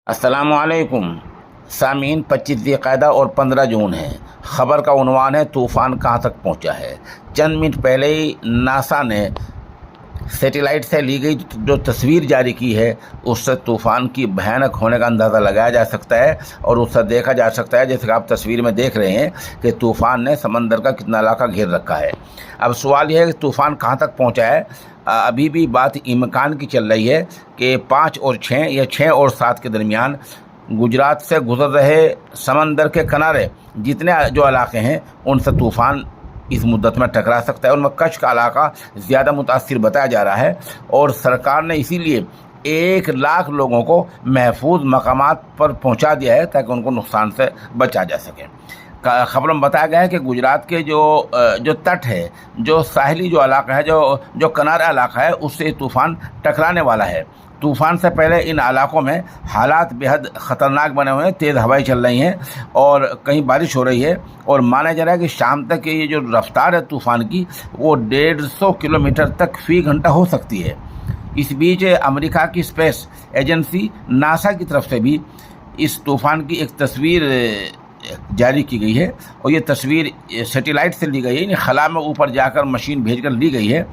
अस्सलामुअलैकुम सामीन। 25 ज़िलक़ादा और 15 जून है। ख़बर का उन्वान है तूफ़ान कहाँ तक पहुँचा है। चंद मिनट पहले ही नासा ने सैटेलाइट से ली गई जो तस्वीर जारी की है, उससे तूफ़ान की भयानक होने का अंदाज़ा लगाया जा सकता है और उससे देखा जा सकता है, जैसे कि आप तस्वीर में देख रहे हैं, कि तूफ़ान ने समंदर का कितना इलाका घेर रखा है। अब सवाल यह है कि तूफ़ान कहाँ तक पहुँचा है। अभी भी बात इम्कान की चल रही है कि 5 और 6 या 6 और 7 के दरमियान गुजरात से गुजर रहे समंदर के किनारे जितने जो इलाके हैं उनसे तूफ़ान इस मुद्दत में टकरा सकता है। उनमें कच्छ का इलाका ज़्यादा मुतासिर बताया जा रहा है और सरकार ने इसीलिए 1 लाख लोगों को महफूज मकामात पर पहुंचा दिया है ताकि उनको नुकसान से बचा जा सके। खबरों में बताया गया है कि गुजरात के जो तट है, जो साहली जो इलाका है, जो किनारा इलाका है, उससे तूफ़ान टकराने वाला है। तूफ़ान से पहले इन इलाकों में हालात बेहद ख़तरनाक बने हुए हैं। तेज़ हवाएं चल रही हैं और कहीं बारिश हो रही है और माना जा रहा है कि शाम तक ये जो रफ्तार है तूफ़ान की, वो 150 किलोमीटर तक फ़ी घंटा हो सकती है। इस बीच अमेरिका की स्पेस एजेंसी नासा की तरफ से भी इस तूफ़ान की एक तस्वीर जारी की गई है और ये तस्वीर सैटेलाइट से ली गई है, यानी खला में ऊपर जाकर मशीन भेजकर ली गई है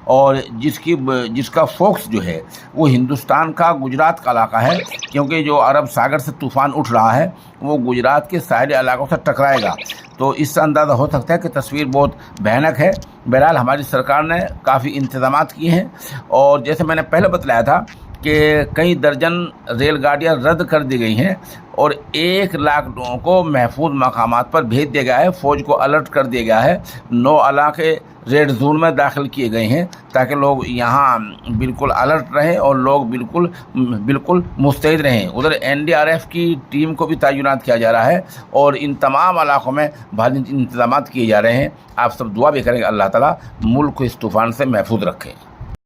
और जिसका फोकस जो है वो हिंदुस्तान का गुजरात का इलाका है, क्योंकि जो अरब सागर से तूफ़ान उठ रहा है वो गुजरात के सारे इलाकों से टकराएगा। तो इससे अंदाज़ा हो सकता है कि तस्वीर बहुत भयानक है। बहरहाल हमारी सरकार ने काफ़ी इंतज़ाम किए हैं और जैसे मैंने पहले बतलाया था कि कई दर्जन रेलगाड़ियाँ रद्द कर दी गई हैं और 1 लाख लोगों को महफूज मकामात पर भेज दिया गया है। फ़ौज को अलर्ट कर दिया गया है। 9 इलाके रेड जोन में दाखिल किए गए हैं ताकि लोग यहाँ बिल्कुल अलर्ट रहें और लोग बिल्कुल मुस्तैद रहें। उधर NDRF की टीम को भी तैनात किया जा रहा है और इन तमाम इलाकों में भारी इंतजाम किए जा रहे हैं। आप सब दुआ भी करेंगे अल्लाह ताला मुल्क को इस तूफ़ान से महफूज रखें।